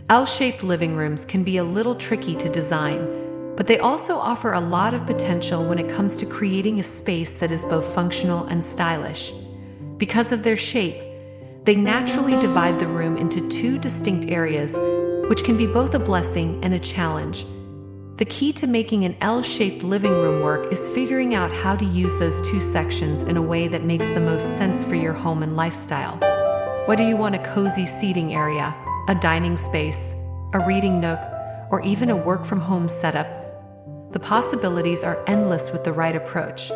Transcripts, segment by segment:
L-shaped living rooms can be a little tricky to design, but they also offer a lot of potential when it comes to creating a space that is both functional and stylish. Because of their shape, they naturally divide the room into two distinct areas, which can be both a blessing and a challenge. The key to making an L-shaped living room work is figuring out how to use those two sections in a way that makes the most sense for your home and lifestyle. Whether you want a cozy seating area, a dining space, a reading nook, or even a work-from-home setup, the possibilities are endless with the right approach.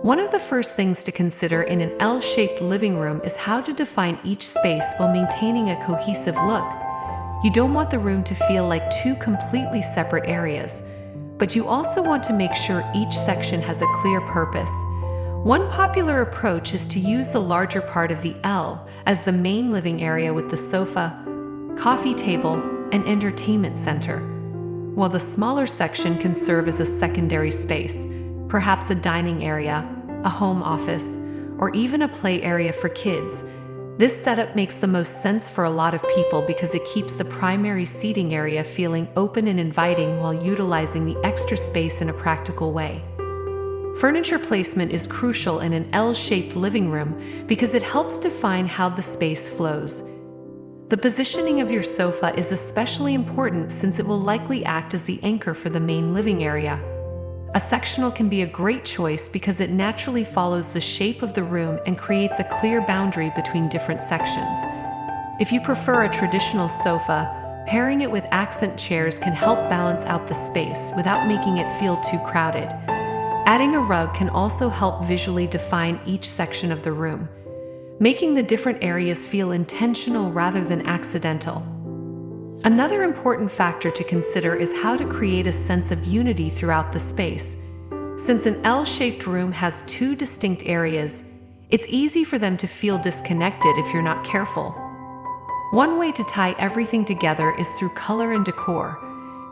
One of the first things to consider in an L-shaped living room is how to define each space while maintaining a cohesive look. You don't want the room to feel like two completely separate areas, but you also want to make sure each section has a clear purpose. One popular approach is to use the larger part of the L as the main living area with the sofa, coffee table, and entertainment center, while the smaller section can serve as a secondary space, perhaps a dining area, a home office, or even a play area for kids. This setup makes the most sense for a lot of people because it keeps the primary seating area feeling open and inviting while utilizing the extra space in a practical way. Furniture placement is crucial in an L-shaped living room because it helps define how the space flows. The positioning of your sofa is especially important since it will likely act as the anchor for the main living area. A sectional can be a great choice because it naturally follows the shape of the room and creates a clear boundary between different sections. If you prefer a traditional sofa, pairing it with accent chairs can help balance out the space without making it feel too crowded. Adding a rug can also help visually define each section of the room, making the different areas feel intentional rather than accidental. Another important factor to consider is how to create a sense of unity throughout the space. Since an L-shaped room has two distinct areas, it's easy for them to feel disconnected if you're not careful. One way to tie everything together is through color and decor.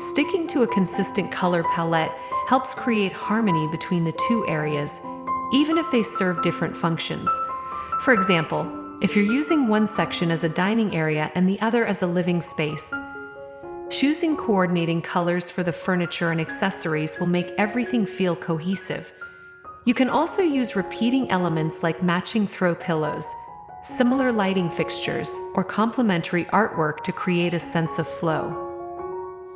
Sticking to a consistent color palette helps create harmony between the two areas, even if they serve different functions. For example, if you're using one section as a dining area and the other as a living space, choosing coordinating colors for the furniture and accessories will make everything feel cohesive. You can also use repeating elements like matching throw pillows, similar lighting fixtures, or complementary artwork to create a sense of flow.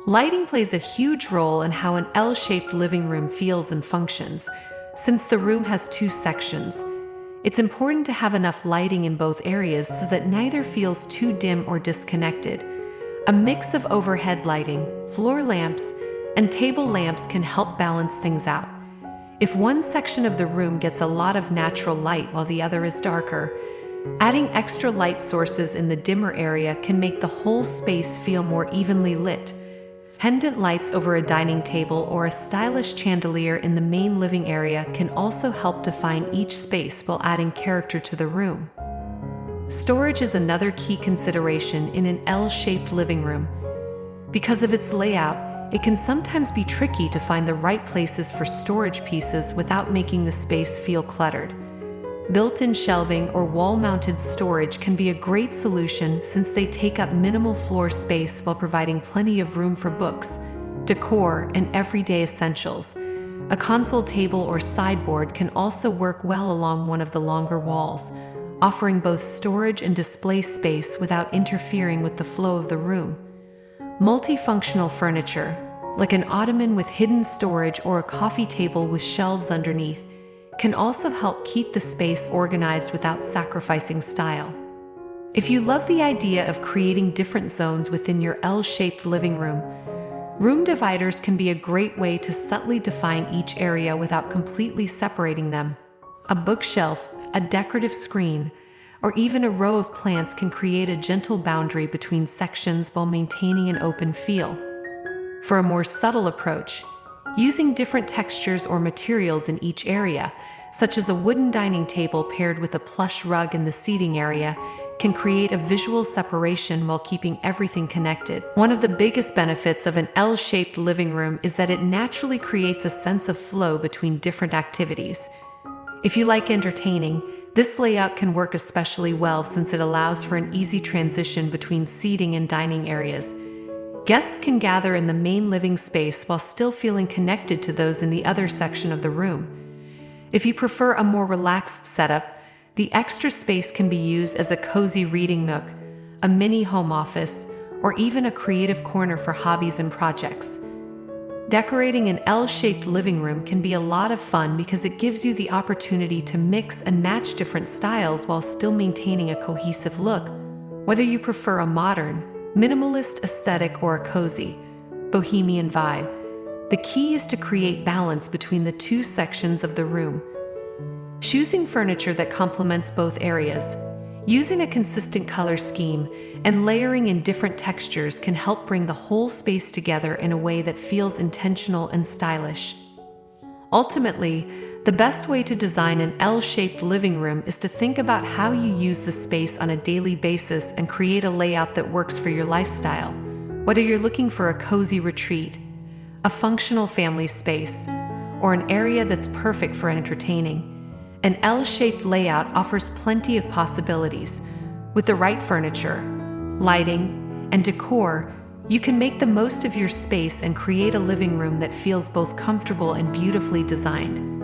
Lighting plays a huge role in how an L-shaped living room feels and functions. Since the room has two sections, it's important to have enough lighting in both areas so that neither feels too dim or disconnected. A mix of overhead lighting, floor lamps, and table lamps can help balance things out. If one section of the room gets a lot of natural light while the other is darker, adding extra light sources in the dimmer area can make the whole space feel more evenly lit. Pendant lights over a dining table or a stylish chandelier in the main living area can also help define each space while adding character to the room. Storage is another key consideration in an L-shaped living room. Because of its layout, it can sometimes be tricky to find the right places for storage pieces without making the space feel cluttered. Built-in shelving or wall-mounted storage can be a great solution since they take up minimal floor space while providing plenty of room for books, decor, and everyday essentials. A console table or sideboard can also work well along one of the longer walls, offering both storage and display space without interfering with the flow of the room. Multifunctional furniture, like an ottoman with hidden storage or a coffee table with shelves underneath, can also help keep the space organized without sacrificing style. If you love the idea of creating different zones within your L-shaped living room, room dividers can be a great way to subtly define each area without completely separating them. A bookshelf, a decorative screen, or even a row of plants can create a gentle boundary between sections while maintaining an open feel. For a more subtle approach, using different textures or materials in each area, such as a wooden dining table paired with a plush rug in the seating area, can create a visual separation while keeping everything connected. One of the biggest benefits of an L-shaped living room is that it naturally creates a sense of flow between different activities. If you like entertaining, this layout can work especially well since it allows for an easy transition between seating and dining areas. Guests can gather in the main living space while still feeling connected to those in the other section of the room. If you prefer a more relaxed setup, the extra space can be used as a cozy reading nook, a mini home office, or even a creative corner for hobbies and projects. Decorating an L-shaped living room can be a lot of fun because it gives you the opportunity to mix and match different styles while still maintaining a cohesive look, whether you prefer a modern, minimalist aesthetic or a cozy, bohemian vibe. The key is to create balance between the two sections of the room. Choosing furniture that complements both areas, using a consistent color scheme, and layering in different textures can help bring the whole space together in a way that feels intentional and stylish. Ultimately, the best way to design an L-shaped living room is to think about how you use the space on a daily basis and create a layout that works for your lifestyle. Whether you're looking for a cozy retreat, a functional family space, or an area that's perfect for entertaining, an L-shaped layout offers plenty of possibilities. With the right furniture, lighting, and decor, you can make the most of your space and create a living room that feels both comfortable and beautifully designed.